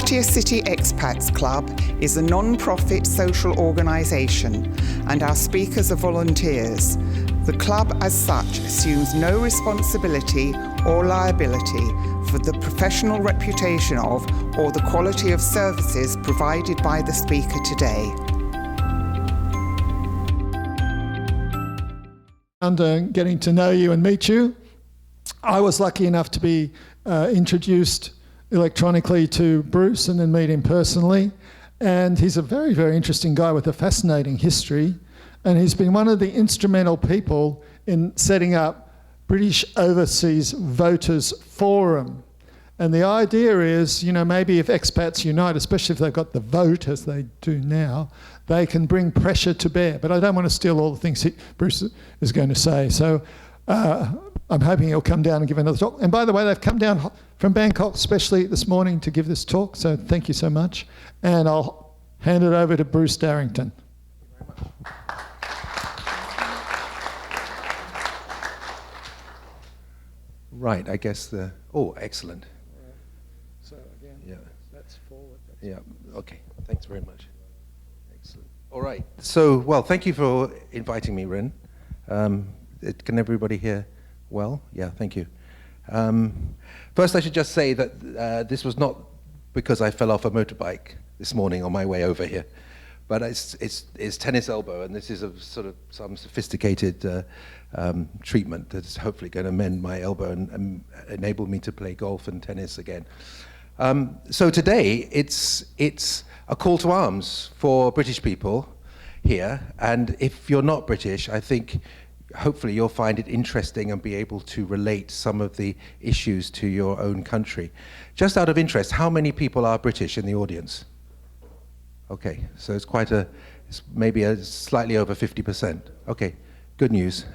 Latimer City Expats Club is a non-profit social organisation and our speakers are volunteers. The club as such assumes no responsibility or liability for the professional reputation of or the quality of services provided by the speaker today. And getting to know you and meet you. I was lucky enough to be introduced electronically to Bruce and then meet him personally. And he's a very, very interesting guy with a fascinating history. And he's been one of the instrumental people in setting up British Overseas Voters Forum. And the idea is, you know, maybe if expats unite, especially if they've got the vote as they do now, they can bring pressure to bear. But I don't want to steal all the things Bruce is going to say. So I'm hoping he'll come down and give another talk. And by the way, they've come down from Bangkok especially this morning to give this talk. So thank you so much. And I'll hand it over to Bruce Darrington. Thank you very much. Right, I guess oh, excellent. So again, yeah. That's forward. Yeah, okay, thanks very much. Excellent. All right, so, well, thank you for inviting me, Rin. Can everybody hear well? Yeah, thank you. First, I should just say that this was not because I fell off a motorbike this morning on my way over here, but it's tennis elbow, and this is a sort of some sophisticated treatment that's hopefully going to mend my elbow and enable me to play golf and tennis again. So today, it's a call to arms for British people here, and if you're not British, I think hopefully you'll find it interesting and be able to relate some of the issues to your own country. Just out of interest, how many people are British in the audience? Okay, so it's maybe slightly over 50%. Okay, good news.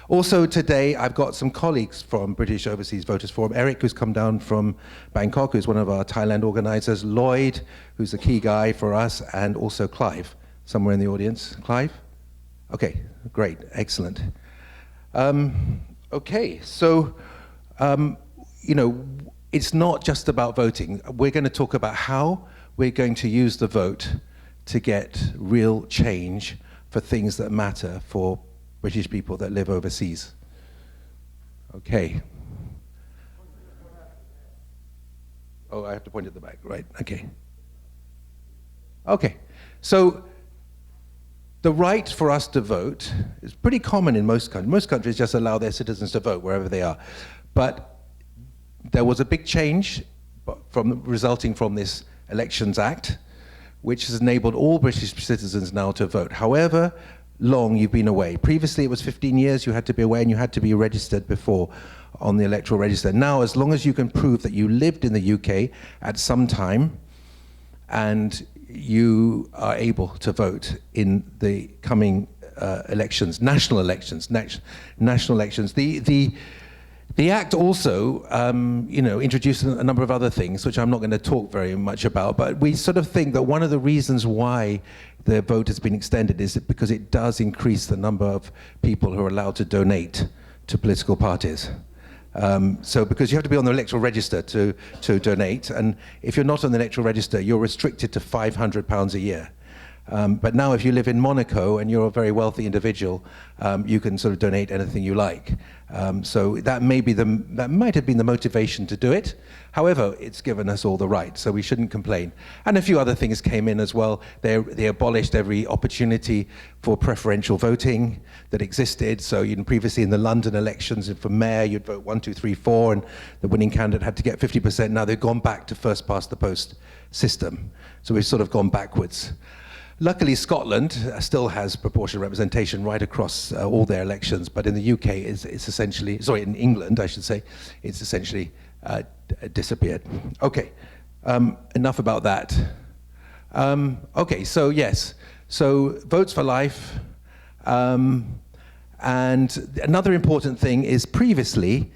Also today, I've got some colleagues from British Overseas Voters Forum. Eric, who's come down from Bangkok, who's one of our Thailand organizers. Lloyd, who's a key guy for us, and also Clive, somewhere in the audience. Clive? Okay, great, excellent. Okay, so, you know, it's not just about voting. We're going to talk about how we're going to use the vote to get real change for things that matter for British people that live overseas. Okay. Oh, I have to point at the back, right, okay. Okay, so the right for us to vote is pretty common in most countries. Most countries just allow their citizens to vote wherever they are. But there was a big change resulting from this Elections Act, which has enabled all British citizens now to vote, however long you've been away. Previously it was 15 years you had to be away and you had to be registered before on the electoral register. Now, as long as you can prove that you lived in the UK at some time and you are able to vote in the coming elections, national elections. The Act also, you know, introduced a number of other things, which I'm not going to talk very much about, but we sort of think that one of the reasons why the vote has been extended is because it does increase the number of people who are allowed to donate to political parties. So because you have to be on the electoral register to donate, and if you're not on the electoral register, you're restricted to £500 a year. But now if you live in Monaco and you're a very wealthy individual, you can sort of donate anything you like. So that might have been the motivation to do it. However, it's given us all the rights, so we shouldn't complain. And a few other things came in as well. They abolished every opportunity for preferential voting that existed. So previously in the London elections, for mayor, you'd vote 1, 2, 3, 4, and the winning candidate had to get 50%. Now they've gone back to first past the post system. So we've sort of gone backwards. Luckily, Scotland still has proportional representation right across all their elections, but in the UK, it's essentially, sorry, in England, I should say, it's essentially disappeared. Okay, enough about that. Okay, so yes, so votes for life. And another important thing is previously,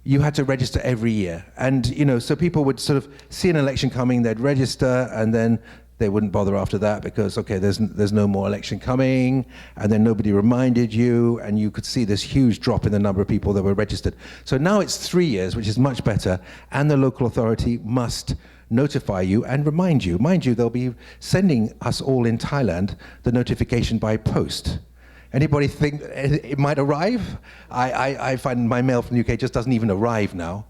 you had to register every year. And, you know, so people would sort of see an election coming, they'd register, and then they wouldn't bother after that because, okay, there's no more election coming, and then nobody reminded you, and you could see this huge drop in the number of people that were registered. So now it's 3 years, which is much better, and the local authority must notify you and remind you. Mind you, they'll be sending us all in Thailand the notification by post. Anybody think it might arrive? I find my mail from the UK just doesn't even arrive now.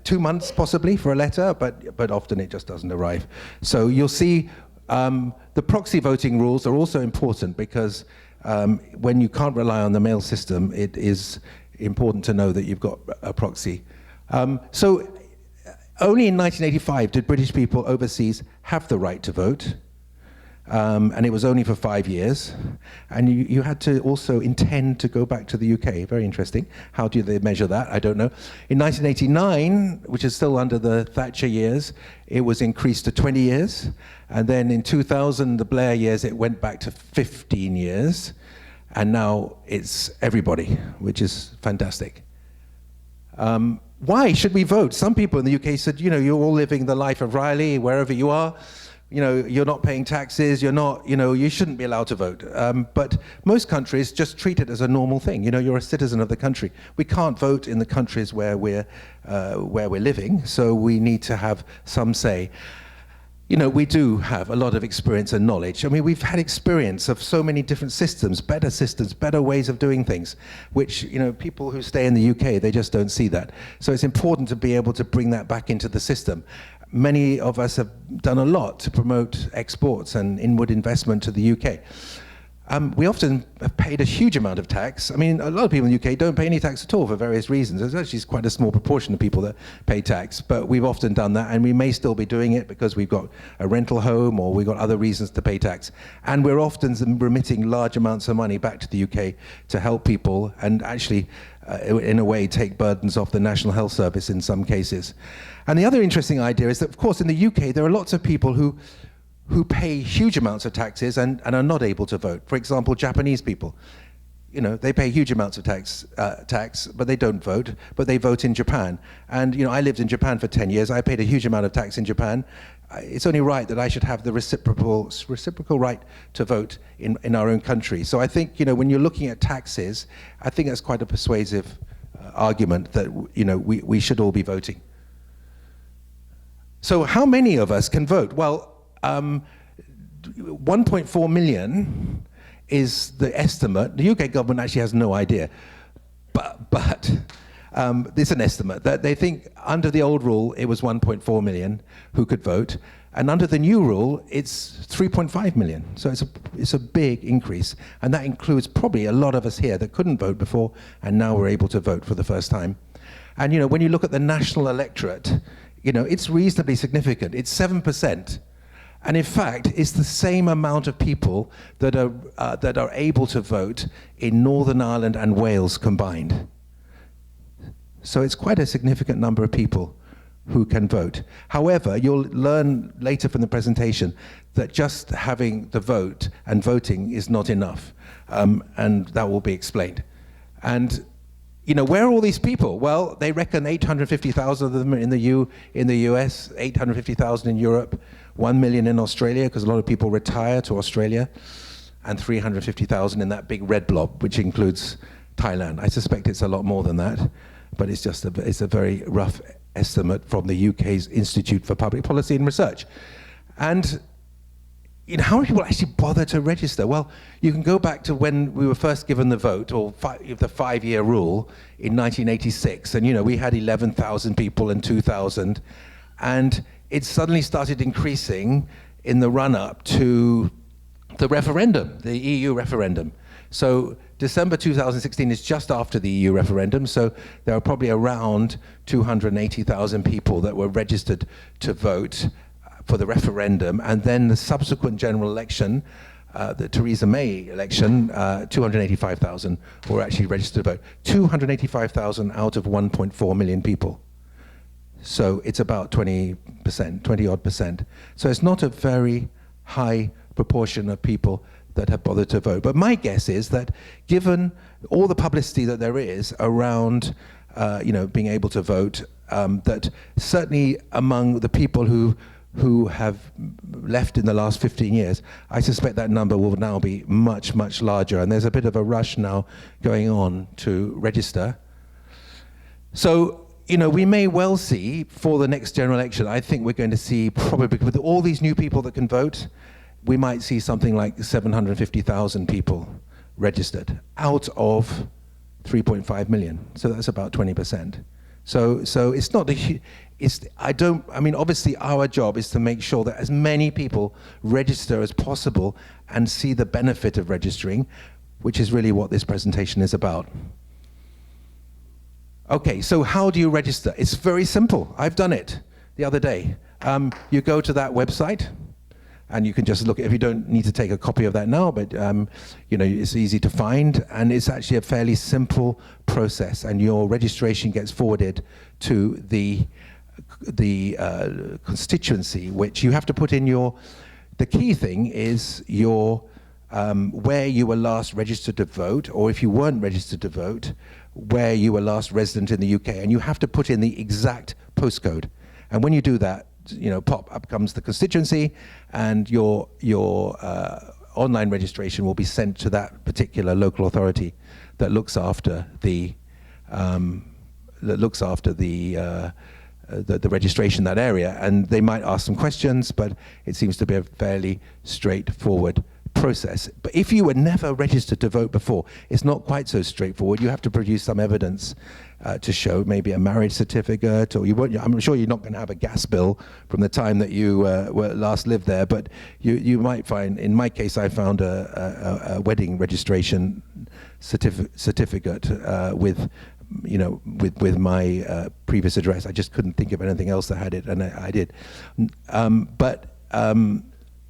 2 months possibly for a letter, but often it just doesn't arrive. So you'll see the proxy voting rules are also important because when you can't rely on the mail system, it is important to know that you've got a proxy. So only in 1985 did British people overseas have the right to vote. And it was only for 5 years. And you had to also intend to go back to the UK. Very interesting. How do they measure that? I don't know. In 1989, which is still under the Thatcher years, it was increased to 20 years. And then in 2000, the Blair years, it went back to 15 years. And now it's everybody, which is fantastic. Why should we vote? Some people in the UK said, you're all living the life of Riley, wherever you are. You're not paying taxes, you shouldn't be allowed to vote. But most countries just treat it as a normal thing. You're a citizen of the country. We can't vote in the countries where we're living, so we need to have some say. We do have a lot of experience and knowledge. I mean, we've had experience of so many different systems, better ways of doing things, which, people who stay in the UK, they just don't see that. So it's important to be able to bring that back into the system. Many of us have done a lot to promote exports and inward investment to the UK. We often have paid a huge amount of tax. I mean, a lot of people in the UK don't pay any tax at all for various reasons. There's actually quite a small proportion of people that pay tax, but we've often done that, and we may still be doing it because we've got a rental home or we've got other reasons to pay tax. And we're often remitting large amounts of money back to the UK to help people and actually, in a way, take burdens off the National Health Service in some cases. And the other interesting idea is that, of course, in the UK, there are lots of people who pay huge amounts of taxes and are not able to vote. For example, Japanese people. They pay huge amounts of tax, but they don't vote, but they vote in Japan. And, I lived in Japan for 10 years. I paid a huge amount of tax in Japan. It's only right that I should have the reciprocal right to vote in our own country. So I think, when you're looking at taxes, I think that's quite a persuasive argument that, we should all be voting. So how many of us can vote? Well, 1.4 million is the estimate. The UK government actually has no idea, but it's an estimate that they think under the old rule it was 1.4 million who could vote, and under the new rule it's 3.5 million. So it's a big increase, and that includes probably a lot of us here that couldn't vote before, and now we're able to vote for the first time. And when you look at the national electorate, it's reasonably significant. It's 7%. And in fact, it's the same amount of people that are able to vote in Northern Ireland and Wales combined. So it's quite a significant number of people who can vote. However, you'll learn later from the presentation that just having the vote and voting is not enough, and that will be explained. And where are all these people? Well, they reckon 850,000 of them in the US, 850,000 in Europe, 1 million in Australia, because a lot of people retire to Australia, and 350,000 in that big red blob, which includes Thailand. I suspect it's a lot more than that, but it's a very rough estimate from the UK's Institute for Public Policy and Research. And how many people actually bother to register? Well, you can go back to when we were first given the vote, or the 5-year rule in 1986, and we had 11,000 people in 2000, and it suddenly started increasing in the run-up to the referendum, the EU referendum. So December 2016 is just after the EU referendum, so there are probably around 280,000 people that were registered to vote for the referendum, and then the subsequent general election, the Theresa May election, 285,000 were actually registered to vote. 285,000 out of 1.4 million people. So it's about 20%, 20-odd percent. So it's not a very high proportion of people that have bothered to vote. But my guess is that given all the publicity that there is around being able to vote, that certainly among the people who have left in the last 15 years, I suspect that number will now be much, much larger. And there's a bit of a rush now going on to register. So, you know, we may well see for the next general election, I think we're going to see probably with all these new people that can vote, we might see something like 750,000 people registered out of 3.5 million. So that's about 20%. So it's not I mean, obviously our job is to make sure that as many people register as possible and see the benefit of registering, which is really what this presentation is about. Okay, so how do you register? It's very simple. I've done it the other day. You go to that website, and you can just look, if you don't need to take a copy of that now, but you know, it's easy to find, and it's actually a fairly simple process, and your registration gets forwarded to the constituency, which you have to put in the key thing is your, where you were last registered to vote, or if you weren't registered to vote, where you were last resident in the UK, and you have to put in the exact postcode. And when you do that, you know, pop up comes the constituency, and your online registration will be sent to that particular local authority that looks after the registration in that area. And they might ask some questions, but it seems to be a fairly straightforward process. But if you were never registered to vote before, it's not quite so straightforward. You have to produce some evidence to show, maybe a marriage certificate, or I'm sure you're not going to have a gas bill from the time that you were last lived there, but you might find, in my case, I found a wedding registration certificate with, you know, with my previous address. I just couldn't think of anything else that had it, and I did.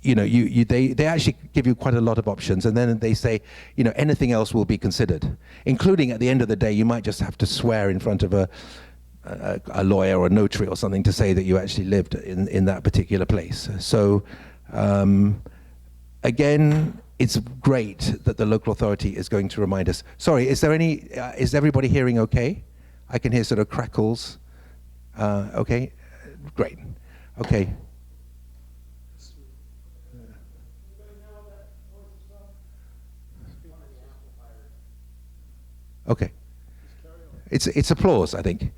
You know, they actually give you quite a lot of options, and then they say, you know, anything else will be considered, including at the end of the day, you might just have to swear in front of a lawyer or a notary or something to say that you actually lived in that particular place. So, again, it's great that the local authority is going to remind us. Sorry, is everybody hearing okay? I can hear sort of crackles. Okay, great. Okay. Okay. It's applause, I think.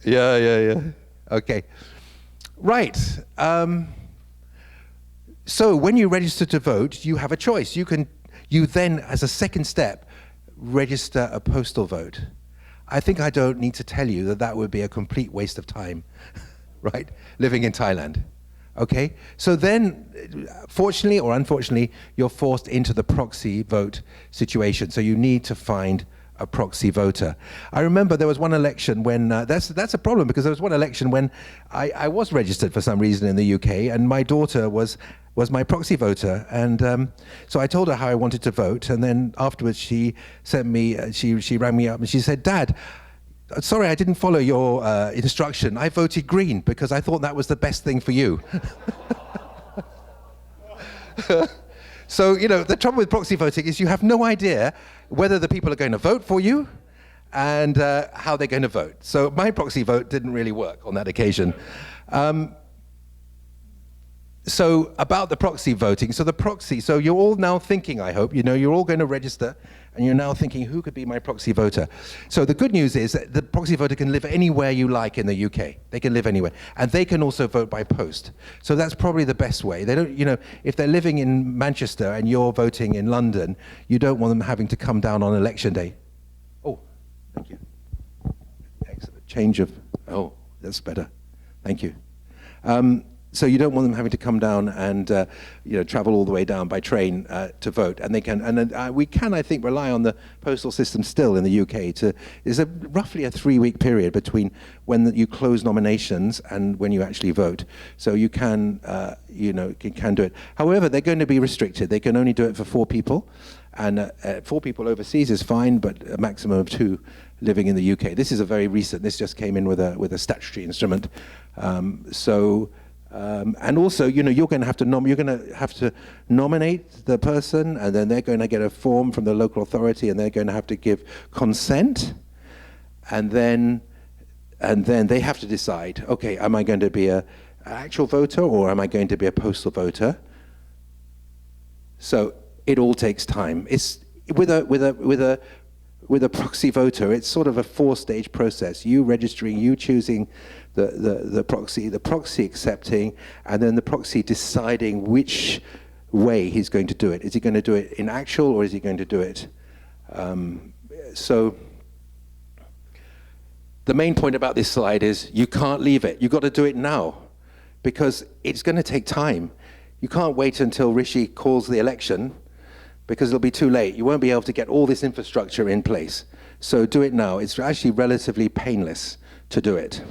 Yeah. Okay. Right. So when you register to vote, you have a choice. You then, as a second step, register a postal vote. I think I don't need to tell you that would be a complete waste of time, right? Living in Thailand. Okay? So then, fortunately or unfortunately, you're forced into the proxy vote situation. So you need to find a proxy voter. I remember there was one election when, that's a problem, because there was one election when I was registered for some reason in the UK, and my daughter was my proxy voter, and so I told her how I wanted to vote, and then afterwards she sent me, she rang me up and she said, "Dad, sorry, I didn't follow your instruction. I voted green because I thought that was the best thing for you." So, you know, the trouble with proxy voting is you have no idea whether the people are going to vote for you and how they're going to vote. So my proxy vote didn't really work on that occasion. So about the proxy voting, so you're all now thinking, I hope, you know, you're all going to register, and you're now thinking, who could be my proxy voter? So the good news is that the proxy voter can live anywhere you like in the UK. They can live anywhere. And they can also vote by post. So that's probably the best way. They don't, you know, if they're living in Manchester and you're voting in London, you don't want them having to come down on election day. Oh, thank you. Excellent. Change of, oh, that's better. Thank you. So you don't want them having to come down and you know, travel all the way down by train to vote, and they can. And we can, I think, rely on the postal system still in the UK. There's roughly a 3-week period between when you close nominations and when you actually vote. So you can, you know, can do it. However, they're going to be restricted. They can only do it for 4 people, and 4 people overseas is fine, but a maximum of 2 living in the UK. This is a very recent. This just came in with a statutory instrument. And also, you know, you're going to have to nominate the person, and then they're going to get a form from the local authority, and they're going to have to give consent, and then then they have to decide, okay, am I going to be an actual voter or am I going to be a postal voter? So it all takes time. It's with a proxy voter, it's sort of a 4-stage process. You registering, you choosing the proxy accepting, and then the proxy deciding which way he's going to do it. Is he going to do it in actual or is he going to do it? So the main point about this slide is you can't leave it. You've got to do it now because it's going to take time. You can't wait until Rishi calls the election because it'll be too late. You won't be able to get all this infrastructure in place. So do it now. It's actually relatively painless to do it.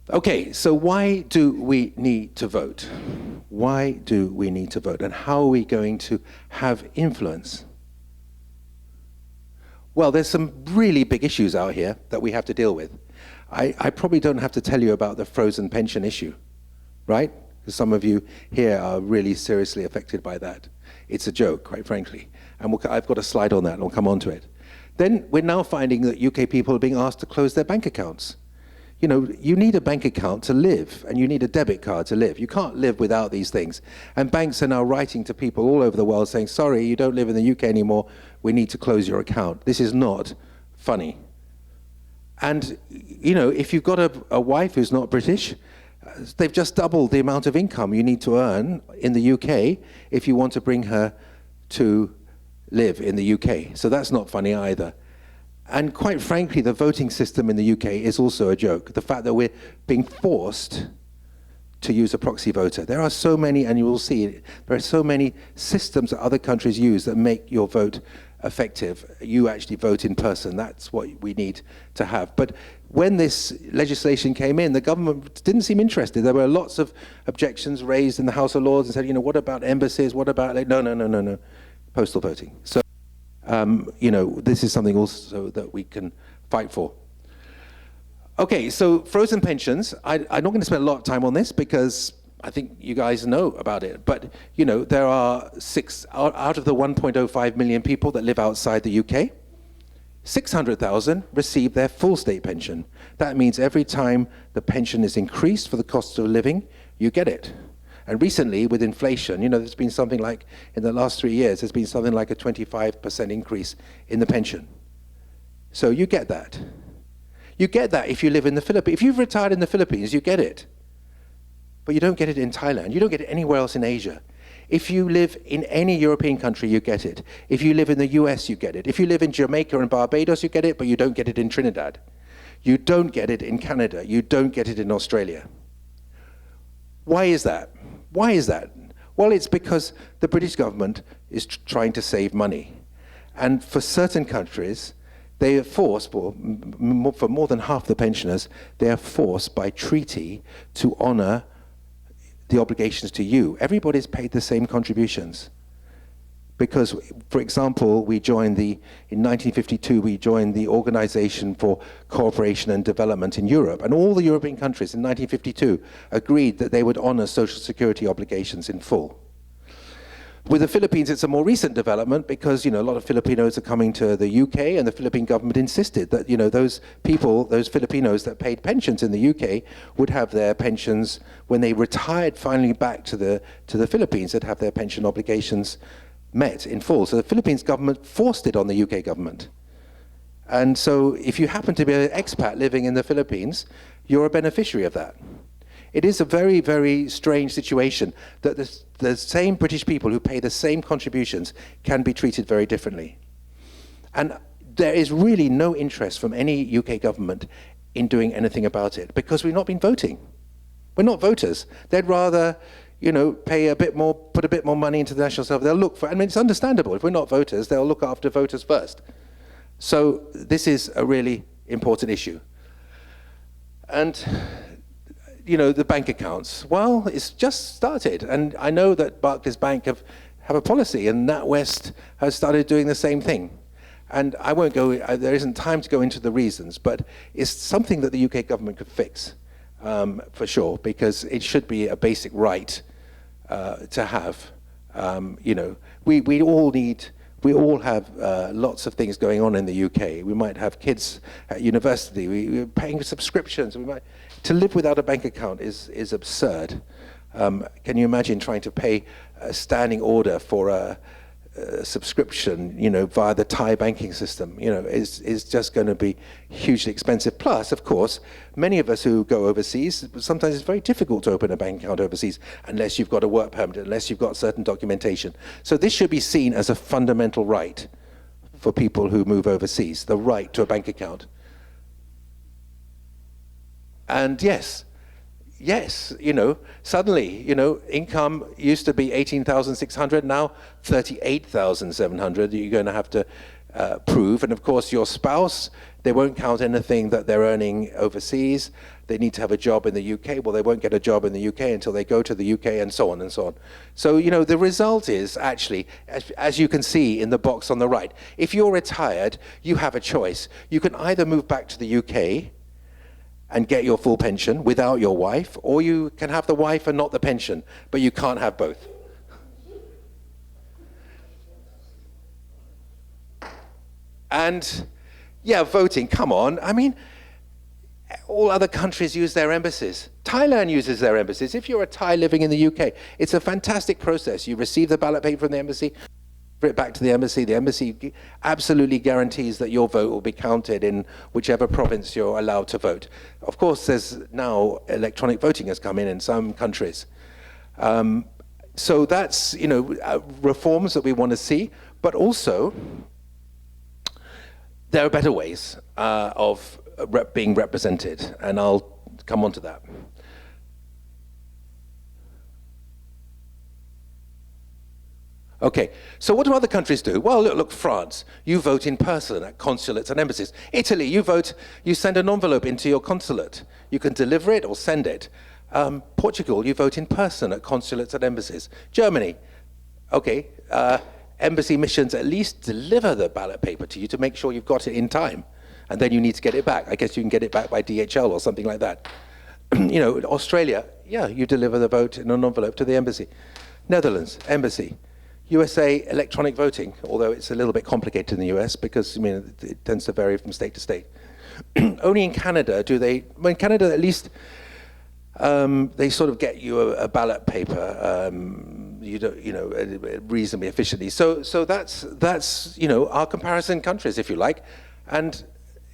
Okay, so why do we need to vote? Why do we need to vote? And how are we going to have influence? Well, there's some really big issues out here that we have to deal with. I probably don't have to tell you about the frozen pension issue, right? Because some of you here are really seriously affected by that. It's a joke, quite frankly. And I've got a slide on that, and we'll come on to it. Then we're now finding that UK people are being asked to close their bank accounts. You know, you need a bank account to live, and you need a debit card to live. You can't live without these things. And banks are now writing to people all over the world saying, sorry, you don't live in the UK anymore, we need to close your account. This is not funny. And, you know, if you've got a wife who's not British, they've just doubled the amount of income you need to earn in the UK if you want to bring her to live in the UK. So that's not funny either. And quite frankly, the voting system in the UK is also a joke. The fact that we're being forced to use a proxy voter. There are so many, and you will see, there are so many systems that other countries use that make your vote effective. You actually vote in person. That's what we need to have. But when this legislation came in, the government didn't seem interested. There were lots of objections raised in the House of Lords and said, you know, what about embassies? What about, like, no, postal voting. So, you know, this is something also that we can fight for. Okay, so frozen pensions. I'm not going to spend a lot of time on this because I think you guys know about it. But, you know, there are out of the 1.05 million people that live outside the UK, 600,000 receive their full state pension. That means every time the pension is increased for the cost of living, you get it. And recently, with inflation, you know, there's been something like, in the last 3 years, there's been something like a 25% increase in the pension. So you get that. You get that if you live in the Philippines. If you've retired in the Philippines, you get it. But you don't get it in Thailand. You don't get it anywhere else in Asia. If you live in any European country, you get it. If you live in the US, you get it. If you live in Jamaica and Barbados, you get it, but you don't get it in Trinidad. You don't get it in Canada. You don't get it in Australia. Why is that? Why is that? Well, it's because the British government is trying to save money. And for certain countries, they are forced, for more than half the pensioners, they are forced by treaty to honor the obligations to you. Everybody's paid the same contributions. Because, for example, in 1952, we joined the Organization for Cooperation and Development in Europe. And all the European countries in 1952 agreed that they would honor social security obligations in full. With the Philippines, it's a more recent development because, you know, a lot of Filipinos are coming to the UK, and the Philippine government insisted that, you know, those people, those Filipinos that paid pensions in the UK would have their pensions when they retired finally back to the Philippines, they'd have their pension obligations met in full. So the Philippines government forced it on the UK government. And so if you happen to be an expat living in the Philippines, you're a beneficiary of that. It is a very, very strange situation that the same British people who pay the same contributions can be treated very differently. And there is really no interest from any UK government in doing anything about it because we've not been voting. We're not voters. They'd rather, you know, pay a bit more, put a bit more money into the national service. They'll look for, I mean, it's understandable. If we're not voters, they'll look after voters first. So this is a really important issue. And, you know, the bank accounts, well, it's just started. And I know that Barclays Bank have a policy, and NatWest has started doing the same thing. And I won't go, there isn't time to go into the reasons, but it's something that the UK government could fix, for sure, because it should be a basic right to have. You know, we all need We all have lots of things going on in the UK. We might have kids at university. We're paying subscriptions. To live without a bank account is absurd. Can you imagine trying to pay a standing order for a subscription, via the Thai banking system? Is just going to be hugely expensive. Plus, of course, many of us who go overseas, sometimes it's very difficult to open a bank account overseas unless you've got a work permit, unless you've got certain documentation. So this should be seen as a fundamental right for people who move overseas, the right to a bank account. And yes, suddenly, income used to be 18,600, now 38,700 you're going to have to prove. And of course, your spouse, they won't count anything that they're earning overseas. They need to have a job in the UK. Well, they won't get a job in the UK until they go to the UK, and so on and so on. So, the result is actually, as you can see in the box on the right, if you're retired, you have a choice. You can either move back to the UK and get your full pension without your wife, or you can have the wife and not the pension, but you can't have both. And voting, come on. I mean, all other countries use their embassies. Thailand uses their embassies. If you're a Thai living in the UK, it's a fantastic process. You receive the ballot paper from the embassy, it back to the embassy. The embassy absolutely guarantees that your vote will be counted in whichever province you're allowed to vote. Of course, there's now electronic voting has come in some countries. So that's, reforms that we want to see, but also there are better ways of being represented, and I'll come on to that. Okay, so what do other countries do? Well, look, France, you vote in person at consulates and embassies. Italy, you send an envelope into your consulate. You can deliver it or send it. Portugal, you vote in person at consulates and embassies. Germany, okay, embassy missions at least deliver the ballot paper to you to make sure you've got it in time. And then you need to get it back. I guess you can get it back by DHL or something like that. Australia, you deliver the vote in an envelope to the embassy. Netherlands, embassy. USA, electronic voting, although it's a little bit complicated in the US because, it tends to vary from state to state. Only in Canada in Canada at least, they sort of get you a ballot paper, reasonably efficiently. So that's our comparison countries, if you like. And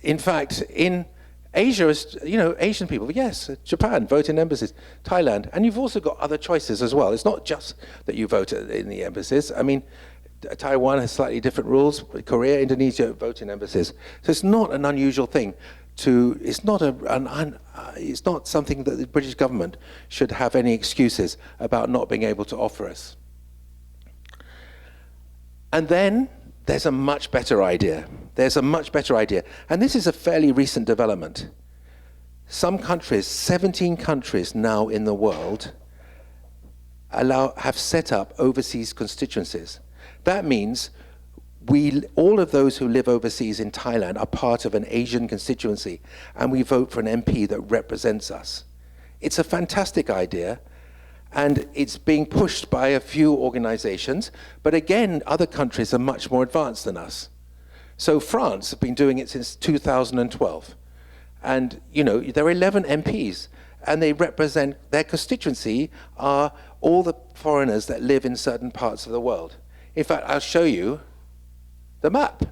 in fact, in Asia, Asian people, yes, Japan, vote in embassies, Thailand, and you've also got other choices as well. It's not just that you vote in the embassies. I mean, Taiwan has slightly different rules. Korea, Indonesia, vote in embassies. So it's not an unusual thing. It's not something that the British government should have any excuses about not being able to offer us. And then there's a much better idea. And this is a fairly recent development. Some countries, 17 countries now in the world, have set up overseas constituencies. That means all of those who live overseas in Thailand are part of an Asian constituency, and we vote for an MP that represents us. It's a fantastic idea. And it's being pushed by a few organizations, but again, other countries are much more advanced than us. So France have been doing it since 2012. And, there are 11 MPs, and they represent, their constituency are all the foreigners that live in certain parts of the world. In fact, I'll show you the map.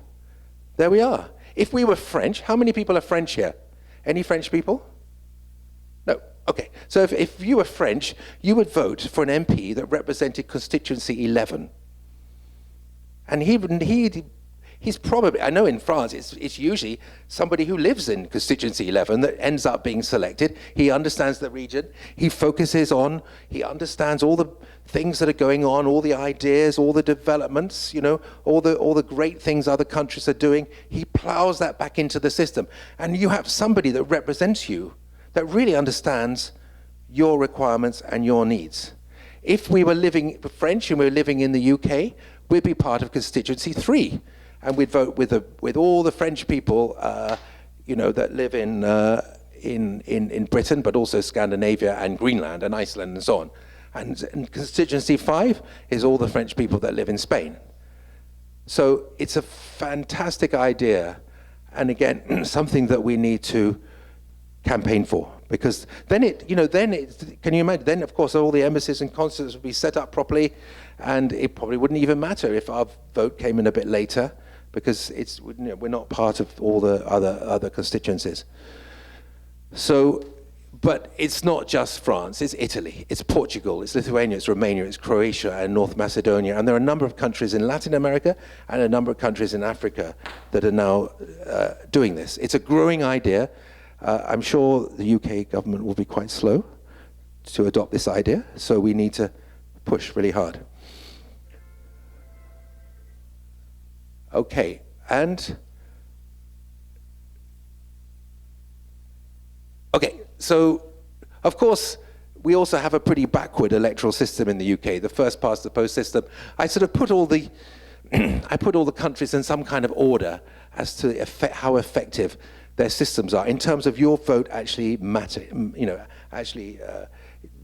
There we are. If we were French, how many people are French here? Any French people? No. Okay, so if you were French, you would vote for an MP that represented constituency 11. And he's probably, I know in France, it's usually somebody who lives in constituency 11 that ends up being selected. He understands the region. He understands all the things that are going on, all the ideas, all the developments, all the great things other countries are doing. He plows that back into the system. And you have somebody that represents you that really understands your requirements and your needs. If we were living French and we were living in the UK, we'd be part of constituency 3, and we'd vote with all the French people, that live in Britain, but also Scandinavia and Greenland and Iceland and so on. And constituency 5 is all the French people that live in Spain. So it's a fantastic idea, and again, something that we need to campaign for, because then can you imagine, then of course all the embassies and consulates would be set up properly, and it probably wouldn't even matter if our vote came in a bit later, because we're not part of all the other constituencies. So, but it's not just France, it's Italy, it's Portugal, it's Lithuania, it's Romania, it's Croatia and North Macedonia, and there are a number of countries in Latin America and a number of countries in Africa that are now doing this. It's a growing idea. I'm sure the UK government will be quite slow to adopt this idea, so we need to push really hard. Okay, and okay, so of course we also have a pretty backward electoral system in the UK, the first past the post system. I sort of put all the I put all the countries in some kind of order as to how effective their systems are in terms of your vote actually matter,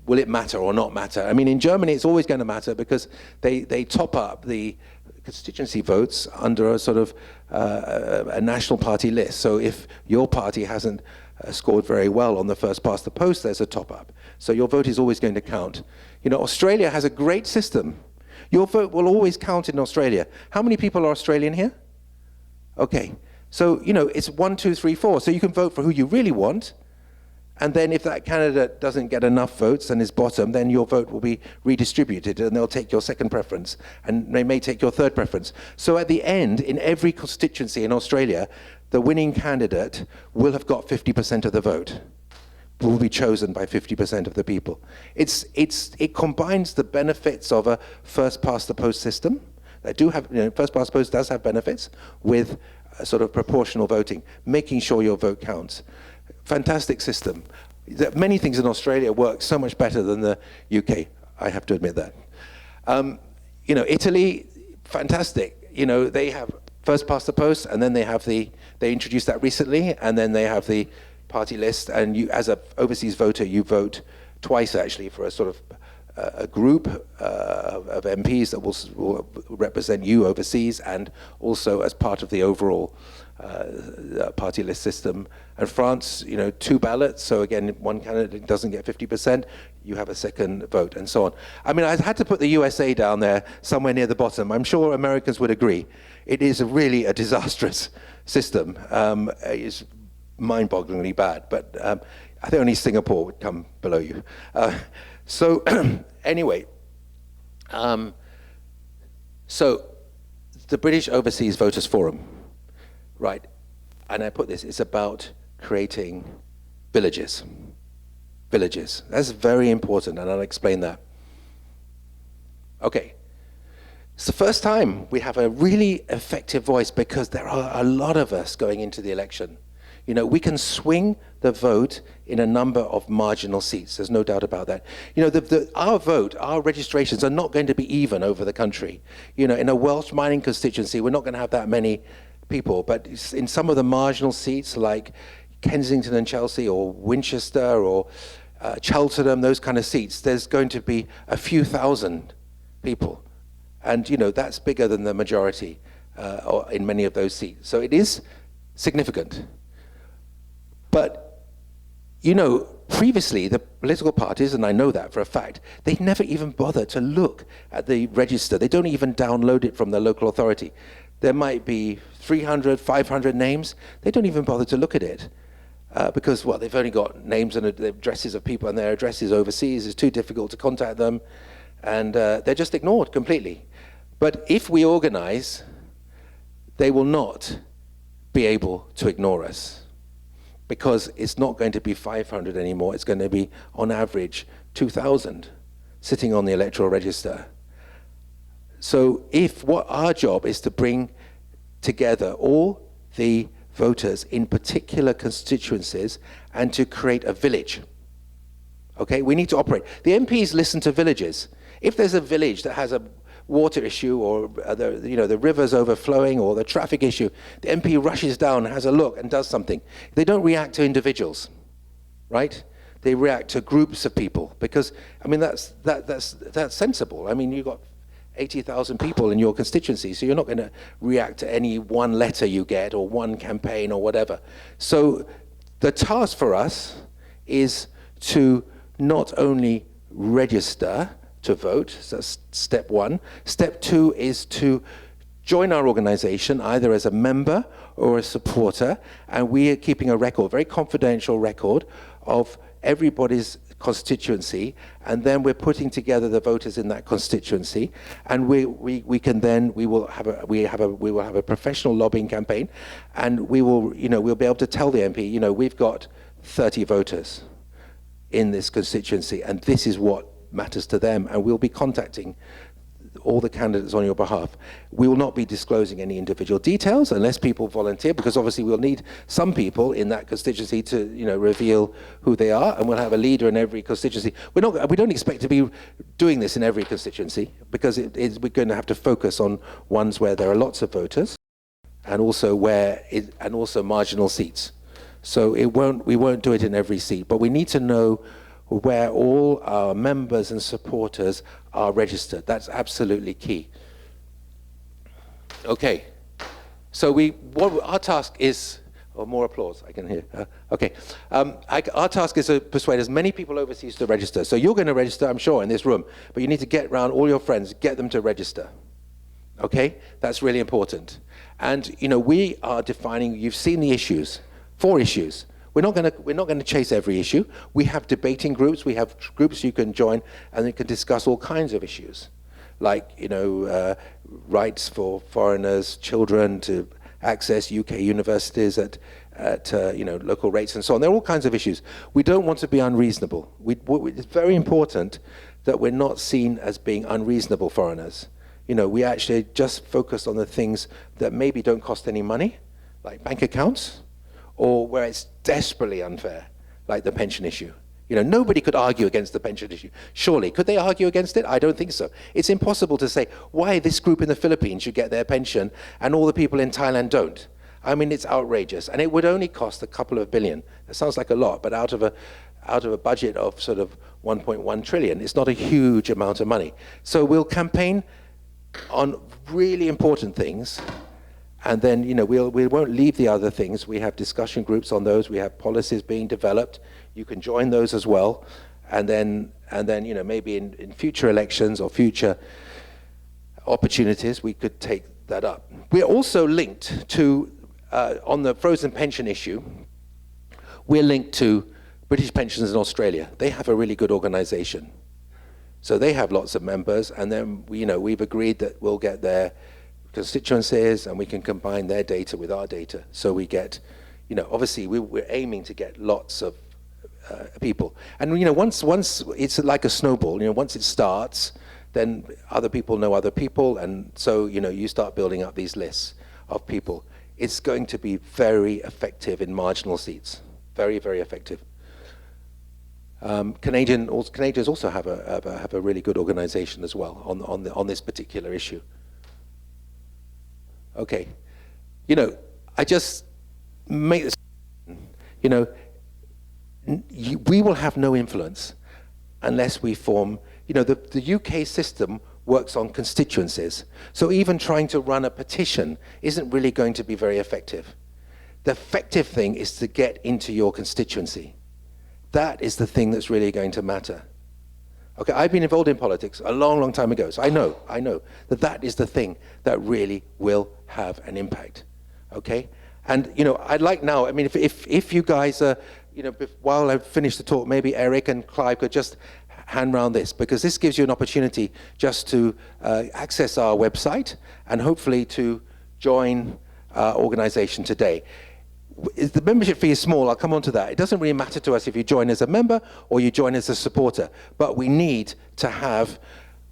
will it matter or not matter? I mean, in Germany, it's always going to matter because they top up the constituency votes under a sort of a national party list. So if your party hasn't scored very well on the first past the post, there's a top up. So your vote is always going to count. You know, Australia has a great system. Your vote will always count in Australia. How many people are Australian here? Okay. So, you know, it's 1, 2, 3, 4. So you can vote for who you really want. And then if that candidate doesn't get enough votes and is bottom, then your vote will be redistributed and they'll take your second preference and they may take your third preference. So at the end, in every constituency in Australia, the winning candidate will have got 50% of the vote, will be chosen by 50% of the people. It combines the benefits of a first past the post system. They do have, first past the post does have benefits with sort of proportional voting, making sure your vote counts. Fantastic system. Many things in Australia work so much better than the UK, I have to admit that. Italy, fantastic. They have first past the post, and then they introduced that recently, and then they have the party list, and you, as an overseas voter, you vote twice actually for a sort of a group of MPs that will represent you overseas, and also as part of the overall party list system. And France, 2 ballots, so again, one candidate doesn't get 50%, you have a second vote, and so on. I mean, I had to put the USA down there somewhere near the bottom. I'm sure Americans would agree. It is really a disastrous system. It's mind-bogglingly bad, but I think only Singapore would come below you. So anyway, so the British Overseas Voters Forum, right? And I put this, it's about creating villages. Villages, that's very important, and I'll explain that. Okay, it's the first time we have a really effective voice because there are a lot of us going into the election. We can swing the vote in a number of marginal seats. There's no doubt about that. Our vote, our registrations are not going to be even over the country. In a Welsh mining constituency, we're not going to have that many people, but in some of the marginal seats like Kensington and Chelsea or Winchester or Cheltenham, those kind of seats, there's going to be a few thousand people. And, that's bigger than the majority in many of those seats. So it is significant. But, previously the political parties, and I know that for a fact, they never even bother to look at the register. They don't even download it from the local authority. There might be 300, 500 names. They don't even bother to look at it because, well, they've only got names and the addresses of people, and their addresses overseas. It's too difficult to contact them, and they're just ignored completely. But if we organize, they will not be able to ignore us, because it's not going to be 500 anymore. It's going to be, on average, 2,000 sitting on the electoral register. So what our job is to bring together all the voters in particular constituencies and to create a village. Okay, we need to operate. The MPs listen to villages. If there's a village that has a water issue, or the river's overflowing, or the traffic issue, the MP rushes down, has a look, and does something. They don't react to individuals, right? They react to groups of people, because I mean that's sensible. I mean, you've got 80,000 people in your constituency, so you're not going to react to any one letter you get or one campaign or whatever. So the task for us is to not only register to vote, so that's step one. Step two is to join our organization either as a member or a supporter, and we are keeping a record, very confidential record, of everybody's constituency, and then we're putting together the voters in that constituency, and we will have a professional lobbying campaign, and we'll be able to tell the MP, we've got 30 voters in this constituency, and this is what matters to them, and we'll be contacting all the candidates on your behalf. We will not be disclosing any individual details unless people volunteer, because obviously we'll need some people in that constituency to, reveal who they are, and we'll have a leader in every constituency. We don't expect to be doing this in every constituency, because we're going to have to focus on ones where there are lots of voters, and also marginal seats. So we won't do it in every seat, but we need to know where all our members and supporters are registered. That's absolutely key. Okay, so our task is, more applause, I can hear. Okay, our task is to persuade as many people overseas to register. So you're going to register, I'm sure, in this room, but you need to get around all your friends, get them to register. Okay, that's really important. And we are defining, you've seen the issues, 4 issues. We're not going to chase every issue. We have debating groups. We have groups you can join, and you can discuss all kinds of issues, like rights for foreigners, children to access UK universities at local rates and so on. There are all kinds of issues. We don't want to be unreasonable. It's very important that we're not seen as being unreasonable foreigners. We actually just focus on the things that maybe don't cost any money, like bank accounts, or where it's desperately unfair, like the pension issue. Nobody could argue against the pension issue. Surely, could they argue against it? I don't think so. It's impossible to say why this group in the Philippines should get their pension and all the people in Thailand don't. I mean, it's outrageous, and it would only cost a couple of billion. That sounds like a lot, but out of a budget of sort of 1.1 trillion, it's not a huge amount of money. So we'll campaign on really important things. And then, we won't leave the other things. We have discussion groups on those. We have policies being developed. You can join those as well. And then, maybe in future elections or future opportunities, we could take that up. We're also linked to, on the frozen pension issue, we're linked to British Pensions in Australia. They have a really good organization. So they have lots of members, and then, we've agreed that we'll get their constituencies, and we can combine their data with our data. So we get, obviously we're aiming to get lots of people. And once it's like a snowball. Once it starts, then other people know other people, and so you start building up these lists of people. It's going to be very effective in marginal seats. Very, very effective. Canadians also have a really good organization as well on this particular issue. Okay, I just make this, we will have no influence unless we form, the UK system works on constituencies. So even trying to run a petition isn't really going to be very effective. The effective thing is to get into your constituency. That is the thing that's really going to matter. Okay, I've been involved in politics a long, long time ago, so I know that is the thing that really will have an impact. Okay, and I'd like now. I mean, if you guys are, while I finish the talk, maybe Eric and Clive could just hand round this, because this gives you an opportunity just to access our website and hopefully to join our organisation today. The membership fee is small. I'll come on to that. It doesn't really matter to us if you join as a member or you join as a supporter, but we need to have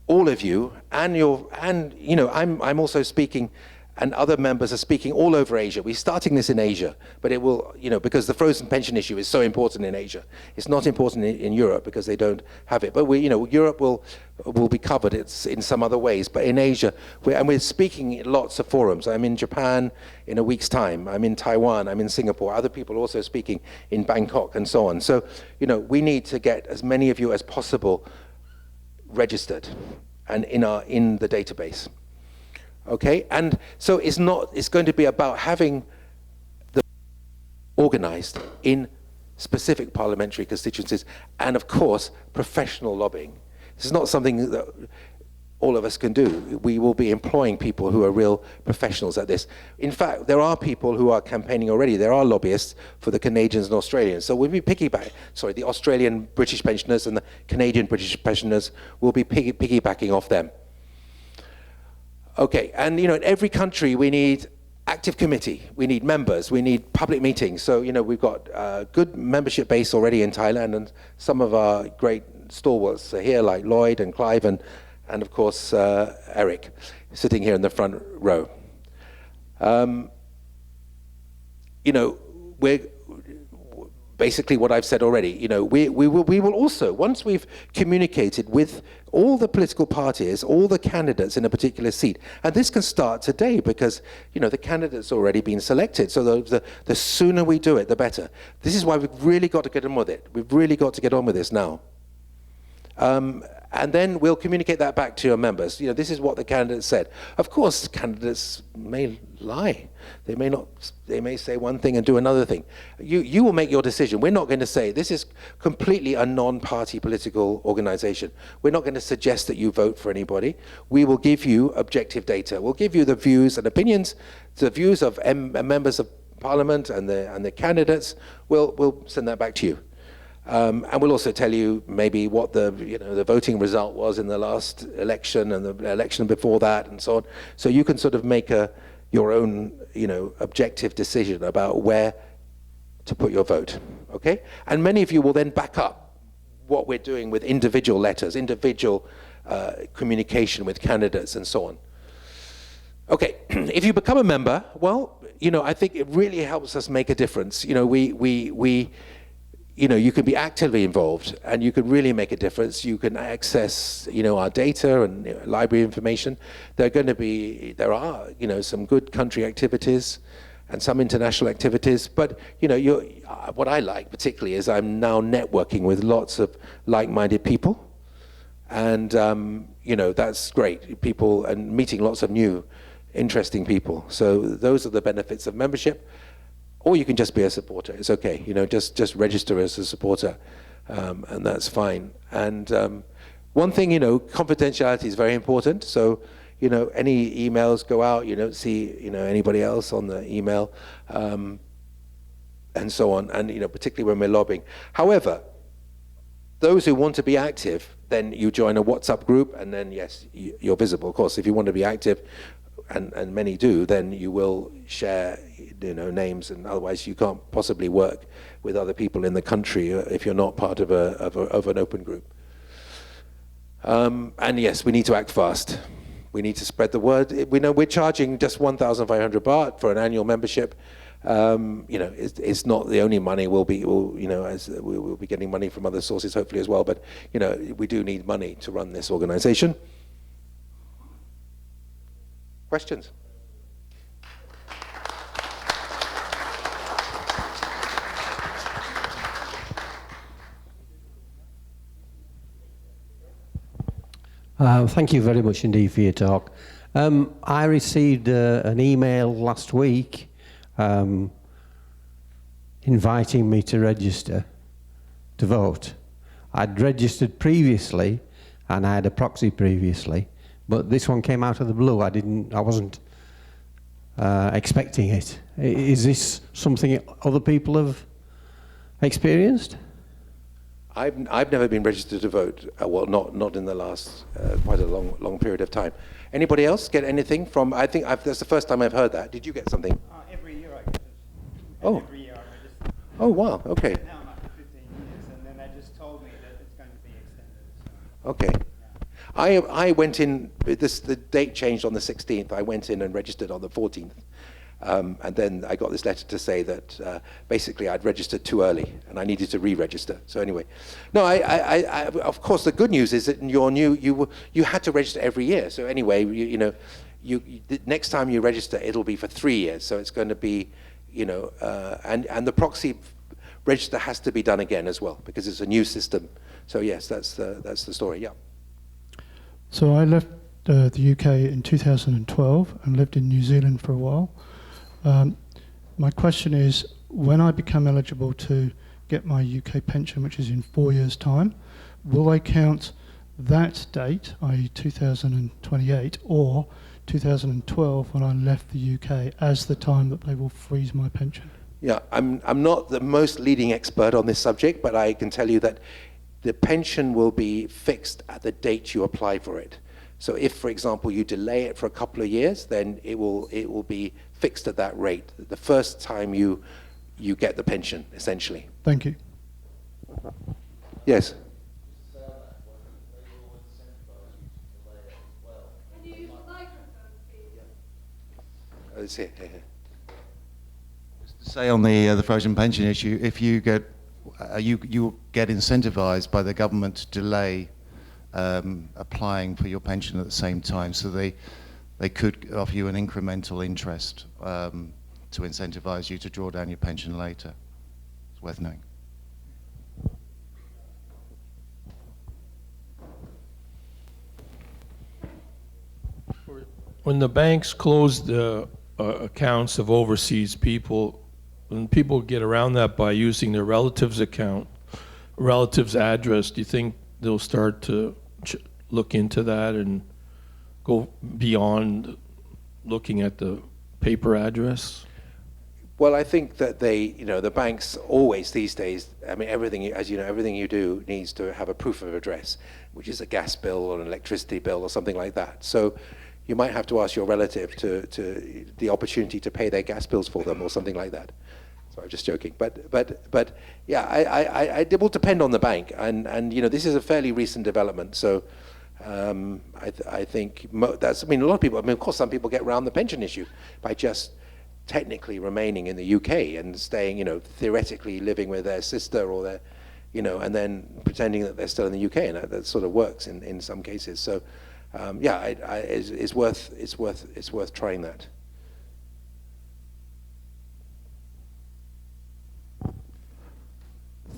all of you and I'm also speaking, and other members are speaking all over Asia. We're starting this in Asia, but it will, because the frozen pension issue is so important in Asia. It's not important in Europe because they don't have it. But Europe will be covered. It's in some other ways. But in Asia, we're speaking at lots of forums. I'm in Japan in a week's time. I'm in Taiwan. I'm in Singapore. Other people are also speaking in Bangkok and so on. So, we need to get as many of you as possible registered. and in the database. Okay, and so it's going to be about having the organized in specific parliamentary constituencies, and of course, professional lobbying. This is not something that all of us can do. We will be employing people who are real professionals at this. In fact, there are people who are campaigning already. There are lobbyists for the Canadians and Australians. So we'll be the Australian British pensioners and the Canadian British pensioners will be piggybacking off them. Okay, and in every country we need active committee, we need members, we need public meetings. So we've got a good membership base already in Thailand, and some of our great stalwarts are here, like Lloyd and Clive, and of course Eric, sitting here in the front row. We're basically what I've said already. We will also, once we've communicated with all the political parties, all the candidates in a particular seat, and this can start today because the candidate's already been selected. So the sooner we do it, the better. This is why we've really got to get on with it. We've really got to get on with this now. And then we'll communicate that back to your members. This is what the candidate said. Of course, candidates may lie. They may not. They may say one thing and do another thing. You will make your decision. We're not going to say this is completely a non-party political organization. We're not going to suggest that you vote for anybody. We will give you objective data. We'll give you the views and opinions, the views of members of parliament and the candidates. We'll send that back to you. And we'll also tell you maybe what the voting result was in the last election and the election before that and so on. So you can sort of make your own objective decision about where to put your vote. Okay? And many of you will then back up what we're doing with individual letters, individual communication with candidates and so on. Okay, if you become a member, well, I think it really helps us make a difference. You can be actively involved and you can really make a difference. You can access, our data and library information. There are, some good country activities and some international activities. But, what I like particularly is I'm now networking with lots of like-minded people. And, that's great. People and meeting lots of new, interesting people. So those are the benefits of membership. Or you can just be a supporter. It's okay. Just register as a supporter, and that's fine. And one thing, confidentiality is very important. So, any emails go out, you don't see, anybody else on the email, and so on. And particularly when we're lobbying. However, those who want to be active, then you join a WhatsApp group, and then yes, you're visible. Of course, if you want to be active, and many do, then you will share names, and otherwise you can't possibly work with other people in the country if you're not part of an open group. And yes, we need to act fast. We need to spread the word. We know we're charging just 1,500 baht for an annual membership. It's not the only money. We'll be getting money from other sources hopefully as well. But we do need money to run this organization. Questions? Thank you very much indeed for your talk. I received an email last week inviting me to register to vote. I'd registered previously and I had a proxy previously, but this one came out of the blue. I wasn't expecting it. Is this something other people have experienced? I've never been registered to vote. Well, not in the last quite a long period of time. Anybody else get anything from? I think that's the first time I've heard that. Did you get something? Every year I register. Oh. Every year I register. Oh wow. Okay. Now I'm up to 15 years, and then they just told me that it's going to be extended. So. Okay. Yeah. I went in. The date changed on the 16th. I went in and registered on the 14th. And then I got this letter to say that basically I'd registered too early and I needed to re-register. So anyway, no, I of course the good news is that you had to register every year. So anyway, the next time you register, it'll be for 3 years. So it's going to be, and the proxy register has to be done again as well because it's a new system. So yes, that's the story. Yeah. So I left the UK in 2012 and lived in New Zealand for a while. My question is, when I become eligible to get my UK pension, which is in 4 years' time, will they count that date, i.e. 2028, or 2012 when I left the UK as the time that they will freeze my pension? Yeah, I'm not the most leading expert on this subject, but I can tell you that the pension will be fixed at the date you apply for it. So if, for example, you delay it for a couple of years, then it will be fixed at that rate the first time you get the pension, essentially. Thank you. Yes. Can you use the microphone, please? Let's see. To say on the frozen pension issue, if you get you get incentivized by the government to delay applying for your pension at the same time, so they could offer you an incremental interest to incentivize you to draw down your pension later. It's worth knowing. When the banks close the accounts of overseas people, when people get around that by using their relative's account, relative's address, do you think they'll start to look into that and go beyond looking at the paper address? Well, I think that the banks always these days, I mean, everything, as you know, everything you do needs to have a proof of address, which is a gas bill or an electricity bill or something like that. So you might have to ask your relative to the opportunity to pay their gas bills for them or something like that. So I'm just joking, but yeah, it will depend on the bank, and this is a fairly recent development. So I think that's. I mean, a lot of people. I mean, of course, some people get around the pension issue by just technically remaining in the UK and staying, theoretically living with their sister or their, and then pretending that they're still in the UK, and that sort of works in some cases. So yeah, it's worth trying that.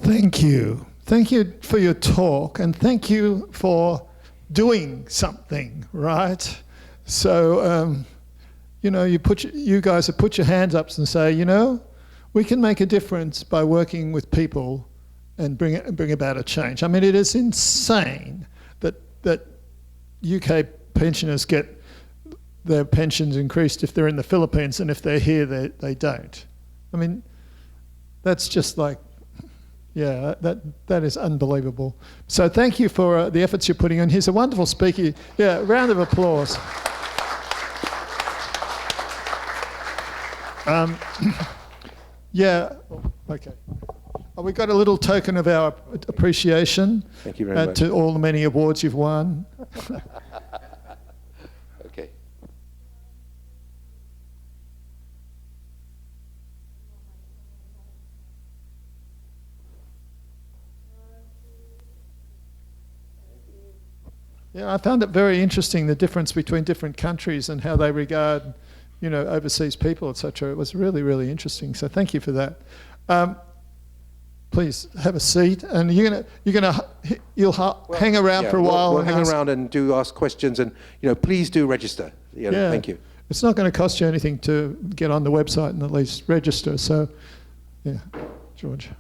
Thank you. Thank you for your talk, and thank you for doing something, right? So, you guys have put your hands up and say, we can make a difference by working with people and bring about a change. I mean, it is insane that UK pensioners get their pensions increased if they're in the Philippines, and if they're here, they don't. I mean, that's just like, yeah, that is unbelievable. So thank you for the efforts you're putting in. He's a wonderful speaker. Yeah, round of applause. Yeah, okay. We got a little token of our appreciation. Thank you very much. To all the many awards you've won. Okay. Yeah, I found it very interesting, the difference between different countries and how they regard, overseas people, etc. It was really, really interesting. So thank you for that. Please have a seat, and you'll hang around for a while. We'll hang around and ask questions, and please do register. Yeah. Thank you. It's not going to cost you anything to get on the website and at least register. So, yeah, George.